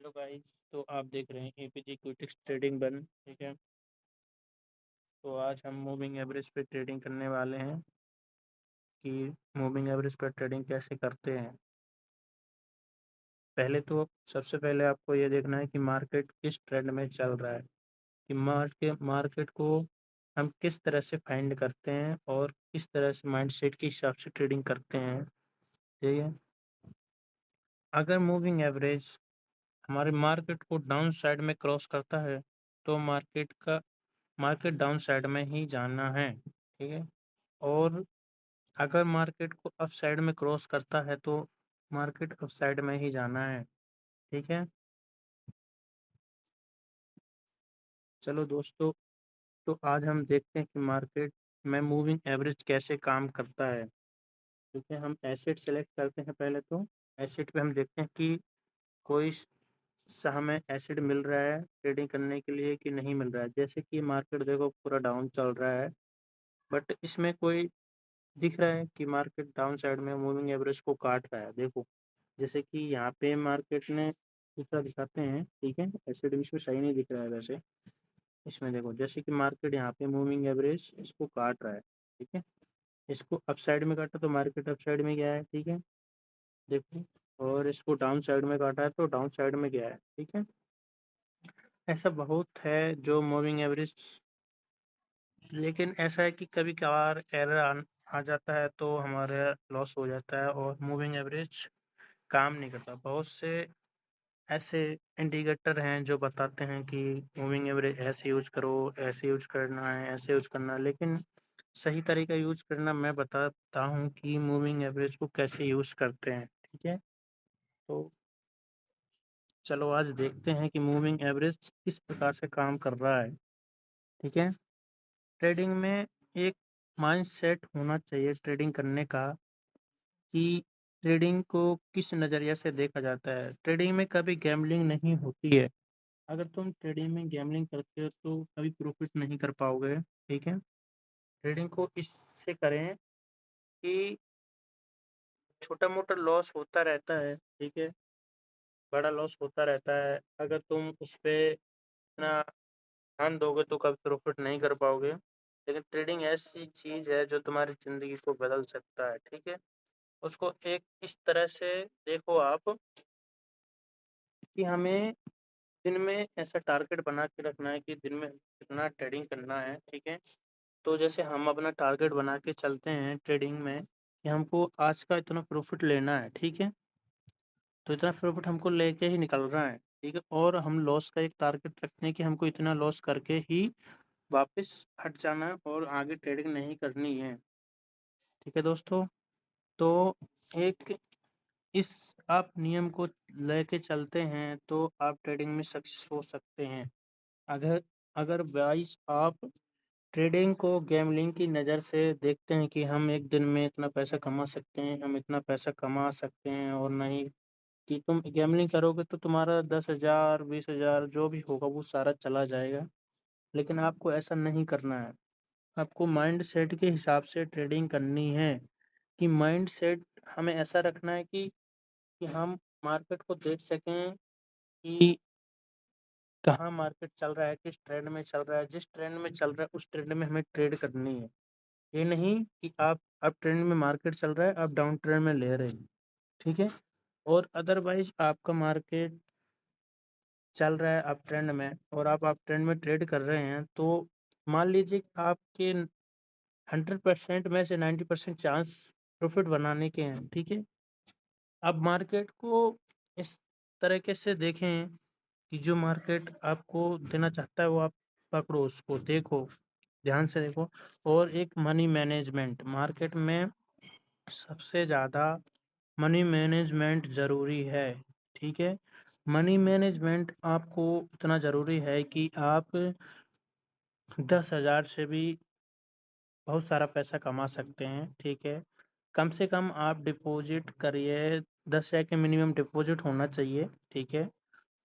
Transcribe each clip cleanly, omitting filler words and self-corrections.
Hello guys, तो आप देख रहे हैं एपीजी क्विटिक्स ट्रेडिंग बन। ठीक है। तो आज हम मूविंग एवरेज पे ट्रेडिंग करने वाले हैं कि मूविंग एवरेज पर ट्रेडिंग कैसे करते हैं। पहले तो सबसे पहले आपको ये देखना है कि मार्केट किस ट्रेंड में चल रहा है, कि मार्केट को हम किस तरह से फाइंड करते हैं और किस तरह से माइंडसेट के हिसाब से ट्रेडिंग करते हैं। ठीक है। अगर मूविंग एवरेज हमारे मार्केट को डाउन साइड में क्रॉस करता है तो मार्केट डाउन साइड में ही जाना है। ठीक है। और अगर मार्केट को अप साइड में क्रॉस करता है तो मार्केट अप साइड में ही जाना है। ठीक है। चलो दोस्तों, तो आज हम देखते हैं कि मार्केट में मूविंग एवरेज कैसे काम करता है। ठीक है। हम एसेट सेलेक्ट करते हैं। पहले तो एसेट पे हम देखते हैं कि कोई सा हमें एसेट मिल रहा है ट्रेडिंग करने के लिए कि नहीं मिल रहा है। जैसे कि मार्केट देखो पूरा डाउन चल रहा है, बट इसमें कोई दिख रहा है कि मार्केट डाउन साइड में मूविंग एवरेज को काट रहा है। देखो, जैसे कि यहाँ पे मार्केट ने दूसरा दिखाते हैं। ठीक है। एसिड इसमें सही नहीं दिख रहा है वैसे। इसमें देखो, जैसे कि मार्केट यहाँ पे मूविंग एवरेज इसको काट रहा है। ठीक है। इसको अप साइड में काटा तो मार्केट अप साइड में गया है। ठीक है। देखो, और इसको डाउन साइड में काटा है तो डाउन साइड में गया है। ठीक है। ऐसा बहुत है जो मूविंग एवरेज, लेकिन ऐसा है कि कभी कभार एरर आ जाता है तो हमारा लॉस हो जाता है और मूविंग एवरेज काम नहीं करता। बहुत से ऐसे इंडिकेटर हैं जो बताते हैं कि मूविंग एवरेज ऐसे यूज करो, ऐसे यूज करना है, ऐसे यूज करना है, लेकिन सही तरीका यूज करना मैं बताता हूँ कि मूविंग एवरेज को कैसे यूज करते हैं। ठीक है। तो चलो आज देखते हैं कि मूविंग एवरेज किस प्रकार से काम कर रहा है। ठीक है। ट्रेडिंग में एक माइंड सेट होना चाहिए ट्रेडिंग करने का, कि ट्रेडिंग को किस नज़रिया से देखा जाता है। ट्रेडिंग में कभी गैम्बलिंग नहीं होती है। अगर तुम ट्रेडिंग में गैम्बलिंग करते हो तो कभी प्रॉफिट नहीं कर पाओगे। ठीक है। ट्रेडिंग को इससे करें कि छोटा मोटा लॉस होता रहता है। ठीक है। बड़ा लॉस होता रहता है। अगर तुम उस पे इतना ध्यान दोगे तो कभी प्रॉफिट नहीं कर पाओगे। लेकिन ट्रेडिंग ऐसी चीज़ है जो तुम्हारी ज़िंदगी को बदल सकता है। ठीक है। उसको एक इस तरह से देखो आप, कि हमें दिन में ऐसा टारगेट बना के रखना है कि दिन में कितना ट्रेडिंग करना है। ठीक है। तो जैसे हम अपना टारगेट बना के चलते हैं ट्रेडिंग में कि हमको आज का इतना प्रॉफिट लेना है। ठीक है। तो इतना प्रॉफिट हमको लेके ही निकलना है। ठीक है। और हम लॉस का एक टारगेट रखते हैं कि हमको इतना लॉस करके ही वापस हट जाना है और आगे ट्रेडिंग नहीं करनी है। ठीक है दोस्तों। तो एक इस आप नियम को लेके चलते हैं तो आप ट्रेडिंग में सक्सेस हो सकते हैं। अगर अगर वाइस आप ट्रेडिंग को गैम्बलिंग की नज़र से देखते हैं कि हम एक दिन में इतना पैसा कमा सकते हैं, हम इतना पैसा कमा सकते हैं, और नहीं कि तुम गैम्बलिंग करोगे तो तुम्हारा 10,000 20,000 जो भी होगा वो सारा चला जाएगा। लेकिन आपको ऐसा नहीं करना है। आपको माइंड सेट के हिसाब से ट्रेडिंग करनी है, कि माइंड सेट हमें ऐसा रखना है कि हम मार्केट को देख सकें कि कहाँ मार्केट चल रहा है, किस ट्रेंड में चल रहा है। जिस ट्रेंड में चल रहा है उस ट्रेंड में हमें ट्रेड करनी है। ये नहीं कि आप अप ट्रेंड में मार्केट चल रहा है, आप डाउन ट्रेंड में ले रहे हैं। ठीक है। और अदरवाइज आपका मार्केट चल रहा है अप ट्रेंड में और आप अप ट्रेंड में ट्रेड कर रहे हैं, तो मान लीजिए कि आपके 100% में से 90% चांस प्रॉफिट बनाने के हैं। ठीक है। अब मार्केट को इस तरीके से देखें कि जो मार्केट आपको देना चाहता है वो आप पकड़ो, उसको देखो, ध्यान से देखो। और एक मनी मैनेजमेंट, मार्केट में सबसे ज़्यादा मनी मैनेजमेंट ज़रूरी है। ठीक है। मनी मैनेजमेंट आपको इतना ज़रूरी है कि आप 10,000 से भी बहुत सारा पैसा कमा सकते हैं। ठीक है। कम से कम आप डिपॉजिट करिए, 10,000 के मिनिमम डिपॉजिट होना चाहिए। ठीक है।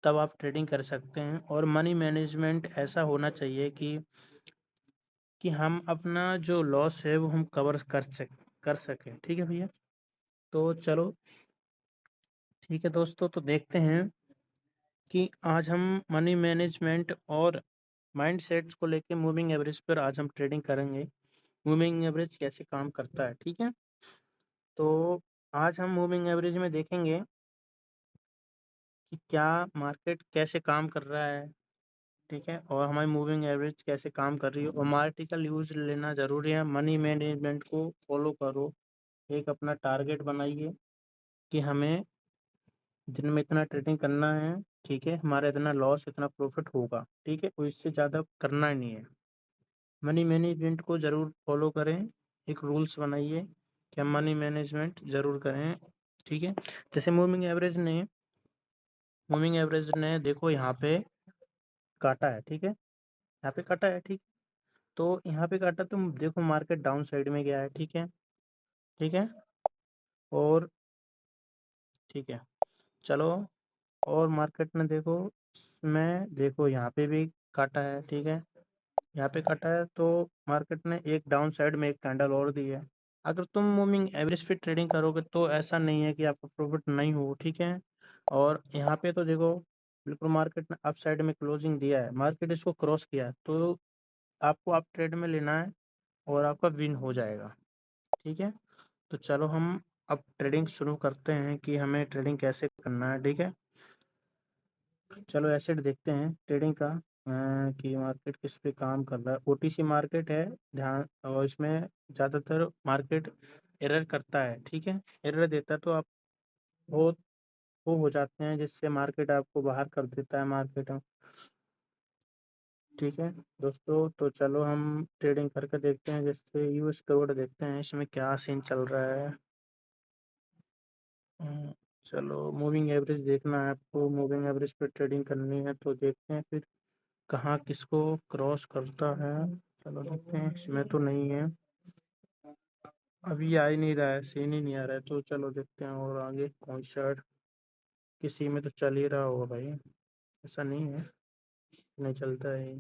तब आप ट्रेडिंग कर सकते हैं। और मनी मैनेजमेंट ऐसा होना चाहिए कि हम अपना जो लॉस है वो हम कवर कर सकें। ठीक है भैया। तो चलो, ठीक है दोस्तों, तो देखते हैं कि आज हम मनी मैनेजमेंट और माइंडसेट्स को लेके मूविंग एवरेज पर आज हम ट्रेडिंग करेंगे। मूविंग एवरेज कैसे काम करता है, ठीक है। तो आज हम मूविंग एवरेज में देखेंगे कि क्या मार्केट कैसे काम कर रहा है, ठीक है, और हमारी मूविंग एवरेज कैसे काम कर रही है, और मार्केटिकल यूज लेना ज़रूरी है। मनी मैनेजमेंट को फॉलो करो, एक अपना टारगेट बनाइए कि हमें दिन में इतना ट्रेडिंग करना है, ठीक है, हमारा इतना लॉस इतना प्रॉफिट होगा, ठीक है, और इससे ज़्यादा करना ही नहीं है। मनी मैनेजमेंट को ज़रूर फॉलो करें, एक रूल्स बनाइए कि हम मनी मैनेजमेंट ज़रूर करें, ठीक है। जैसे मूविंग एवरेज ने देखो यहाँ पे काटा है, ठीक है, यहाँ पे काटा है, ठीक। तो यहाँ पे काटा तो देखो मार्केट डाउन साइड में गया है, ठीक है, ठीक है, और ठीक है, चलो, और मार्केट ने देखो इसमें देखो यहाँ पे भी काटा है, ठीक है, यहाँ पे काटा है, तो मार्केट ने एक डाउन साइड में एक कैंडल और दी है। अगर तुम मूविंग एवरेज पे ट्रेडिंग करोगे तो ऐसा नहीं है कि आपको प्रॉफिट नहीं हो, ठीक है। और यहाँ पे तो देखो बिल्कुल मार्केट ने अप साइड में क्लोजिंग दिया है, मार्केट इसको क्रॉस किया है, तो आपको आप ट्रेड में लेना है और आपका विन हो जाएगा, ठीक है। तो चलो हम अब ट्रेडिंग शुरू करते हैं कि हमें ट्रेडिंग कैसे करना है, ठीक है। चलो एसेट देखते हैं ट्रेडिंग का, कि मार्केट किस पे काम कर रहा है। ओटीसी मार्केट है, ध्यान, और इसमें ज़्यादातर मार्केट एरर करता है, ठीक है, एरर देता है, तो आप बहुत वो हो जाते हैं जिससे मार्केट आपको बाहर कर देता है मार्केट में, ठीक है दोस्तों। तो चलो हम ट्रेडिंग करके देखते हैं, जैसे यूएस करोड़ देखते हैं इसमें क्या सीन चल रहा है। हम्म, चलो मूविंग एवरेज देखना है आपको, मूविंग एवरेज पे ट्रेडिंग करनी है, तो देखते हैं फिर कहाँ किसको क्रॉस करता है। चलो देखते हैं, इसमें तो नहीं है, अभी आ ही नहीं रहा है, सीन ही नहीं आ रहा है, तो चलो देखते हैं और आगे कॉन्सर्ट किसी में तो चल ही रहा होगा भाई, ऐसा नहीं है नहीं चलता है।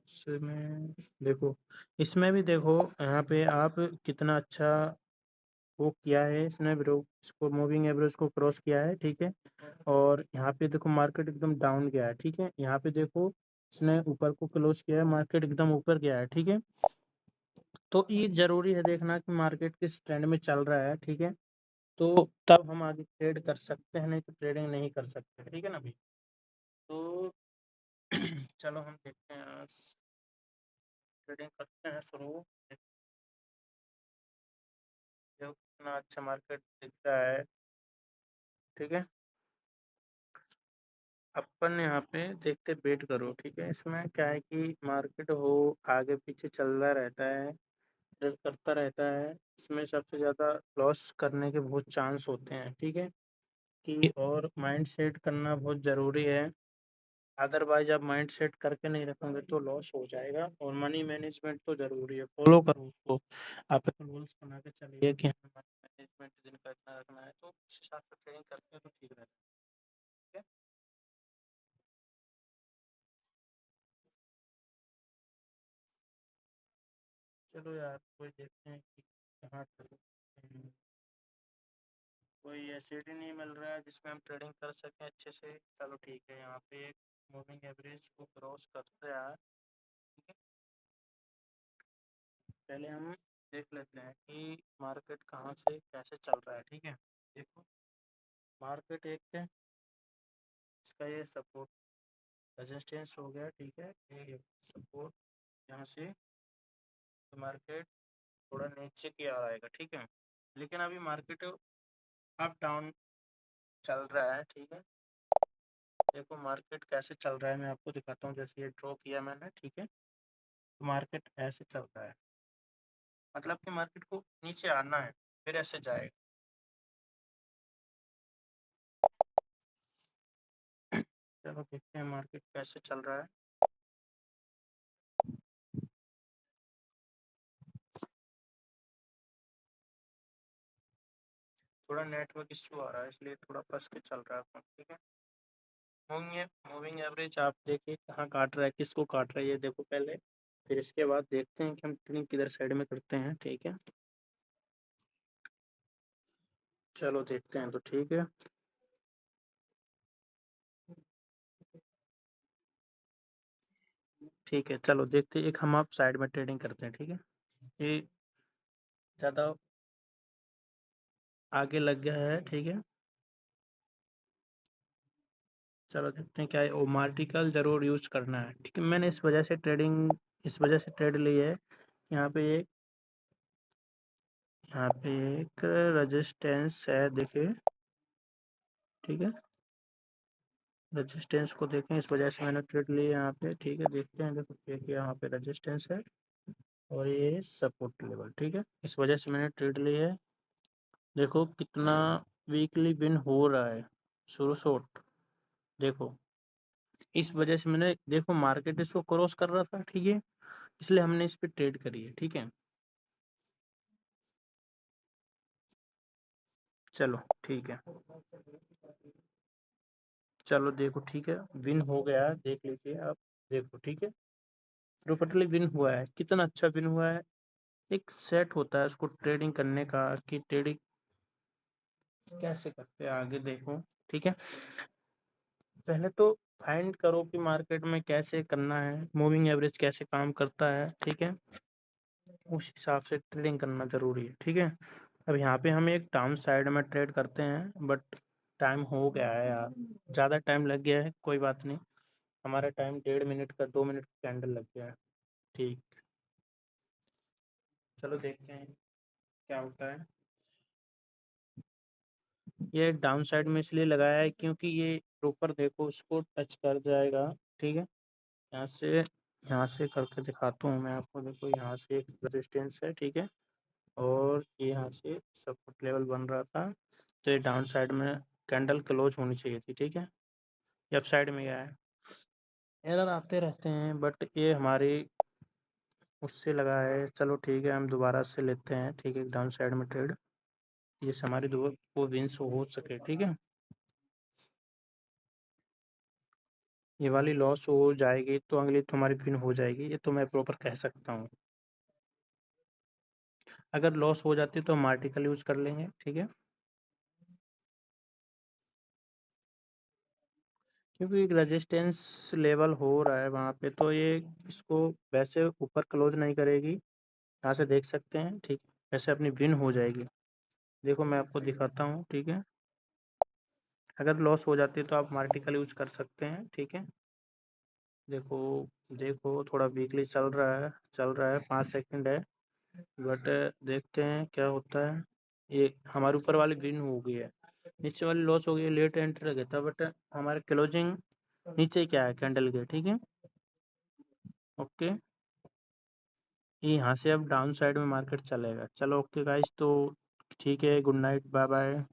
इसमें देखो, इसमें भी देखो यहाँ पे आप कितना अच्छा वो किया है इसने, ब्रो इसको मूविंग एवरेज को क्रॉस किया है, ठीक है। और यहाँ पे देखो मार्केट एकदम डाउन गया है, ठीक है, यहाँ पे देखो इसने ऊपर को क्लोज किया है, मार्केट एकदम ऊपर गया है, ठीक है। तो ये जरूरी है देखना कि मार्केट किस ट्रेंड में चल रहा है, ठीक है, तो तब हम आगे ट्रेड कर सकते हैं, नहीं तो ट्रेडिंग नहीं कर सकते, ठीक है ना भाई। तो चलो हम देखते हैं, ट्रेडिंग करते हैं शुरू। देखो कितना अच्छा मार्केट दिख रहा है, ठीक है। अपन यहाँ पे देखते वेट करो, ठीक है, इसमें क्या है कि मार्केट हो आगे पीछे चलता रहता है, ट्रेड करता रहता है, इसमें सबसे ज़्यादा लॉस करने के बहुत चांस होते हैं, ठीक है, कि और माइंड सेट करना बहुत ज़रूरी है। अदरवाइज आप माइंड सेट करके नहीं रखोगे तो लॉस हो जाएगा। और मनी मैनेजमेंट तो ज़रूरी है, फॉलो करो उसको, आप एक रूल्स बना के चलिए कि हमें मनी मैनेजमेंट दिन का इतना रखना है, तो उस हिसाब से ट्रेनिंग करते हैं तो ठीक रहता है, ठीक है। चलो यार कोई देखते हैं कि कहाँ करें। कोई एसेट ही नहीं मिल रहा है जिसमें हम ट्रेडिंग कर सकें अच्छे से। चलो ठीक है, यहाँ पे एक मूविंग एवरेज को क्रॉस करते हैं यार, ठीक है। पहले हम देख लेते हैं कि मार्केट कहाँ से कैसे चल रहा है, ठीक है। देखो मार्केट एक है, इसका ये सपोर्ट रेजिस्टेंस हो गया, ठीक है, ये सपोर्ट, यहाँ से मार्केट थोड़ा नीचे की आ आएगा, ठीक है। लेकिन अभी मार्केट अप डाउन चल रहा है, ठीक है। देखो मार्केट कैसे चल रहा है, मैं आपको दिखाता हूँ, जैसे ये ड्रॉ किया मैंने, ठीक है, तो मार्केट ऐसे चल रहा है, मतलब कि मार्केट को नीचे आना है फिर ऐसे जाएगा। चलो देखते हैं मार्केट कैसे चल रहा है। थोड़ा नेटवर्क इशू आ रहा है इसलिए थोड़ा फंस के चल रहा है फोन, ठीक है। मूविंग एवरेज आप देखिए कहाँ काट रहा है, किसको काट रहा है, ये देखो पहले, फिर इसके बाद देखते हैं कि हम ट्रेडिंग किधर साइड में करते हैं, ठीक है। चलो देखते हैं, तो ठीक है, ठीक है, चलो देखते हैं, एक हम आप साइड में ट्रेडिंग करते हैं, ठीक है। ये ज़्यादा आगे लग गया है, ठीक है। चलो देखते हैं क्या है, ओमार्टिकल ज़रूर यूज़ करना है, ठीक है। मैंने इस वजह से ट्रेड ली है। यहाँ पे एक रेजिस्टेंस है, देखिए, ठीक है। रेजिस्टेंस को देखें, इस वजह से मैंने ट्रेड ली है यहाँ पे, ठीक है। देखते हैं, देखो देखिए यहाँ पे रेजिस्टेंस है और ये सपोर्ट लेवल, ठीक है। इस वजह से मैंने ट्रेड ली है। देखो कितना वीकली विन हो रहा है, शुरू शॉट, देखो इस वजह से मैंने, देखो मार्केट इसको क्रॉस कर रहा था, ठीक है, इसलिए हमने इस पे ट्रेड करी है, ठीक है। चलो ठीक है, चलो देखो ठीक है, विन हो गया है, देख लीजिए आप, देखो ठीक है, प्रॉपर्ली विन हुआ है, कितना अच्छा विन हुआ है। एक सेट होता है उसको ट्रेडिंग करने का, कि ट्रेडिंग कैसे करते हैं आगे देखो, ठीक है। पहले तो फाइंड करो कि मार्केट में कैसे करना है, मूविंग एवरेज कैसे काम करता है, ठीक है। उस हिसाब से ट्रेडिंग करना ज़रूरी है, ठीक है। अब यहाँ पे हम एक डाउन साइड में ट्रेड करते हैं, बट टाइम हो गया है यार, ज़्यादा टाइम लग गया है, कोई बात नहीं। हमारा टाइम 1.5 मिनट का, 2 मिनट का कैंडल लग गया है, ठीक। चलो देखते हैं क्या होता है। ये डाउन साइड में इसलिए लगाया है क्योंकि ये ऊपर देखो उसको टच कर जाएगा, ठीक है। यहाँ से करके दिखाता हूँ मैं आपको, देखो यहाँ से एक रेजिस्टेंस है, ठीक है, और ये यहाँ से सपोर्ट लेवल बन रहा था, तो ये डाउन साइड में कैंडल क्लोज होनी चाहिए थी, ठीक है। ये अप साइड में गया है, एरर आते रहते हैं, बट ये हमारी उससे लगा है। चलो ठीक है, हम दोबारा से लेते हैं, ठीक है, डाउन साइड में ट्रेड, जिससे हमारी दो वो विंस हो सके, ठीक है। ये वाली लॉस हो जाएगी तो अगली तुम्हारी विन हो जाएगी, ये तो मैं प्रॉपर कह सकता हूँ। अगर लॉस हो जाती तो हम आर्टिकल यूज़ कर लेंगे, ठीक है, क्योंकि रेजिस्टेंस लेवल हो रहा है वहाँ पे, तो ये इसको वैसे ऊपर क्लोज नहीं करेगी, यहाँ से देख सकते हैं, ठीक है। वैसे अपनी विन हो जाएगी, देखो मैं आपको दिखाता हूँ, ठीक है। अगर लॉस हो जाती है तो आप आर्टिकल यूज कर सकते हैं, ठीक है। देखो देखो थोड़ा वीकली चल रहा है 5 सेकंड है, बट देखते हैं क्या होता है। ये हमारे ऊपर वाली विन हो गई है, नीचे वाली लॉस हो गई है, लेट एंट्री लगा था, बट हमारे क्लोजिंग नीचे क्या है, कैंडल के, ठीक है। ओके, ये यहाँ से अब डाउन साइड में मार्केट चलेगा। चलो ओके गाइस, तो ठीक है, गुड नाइट, बाय बाय।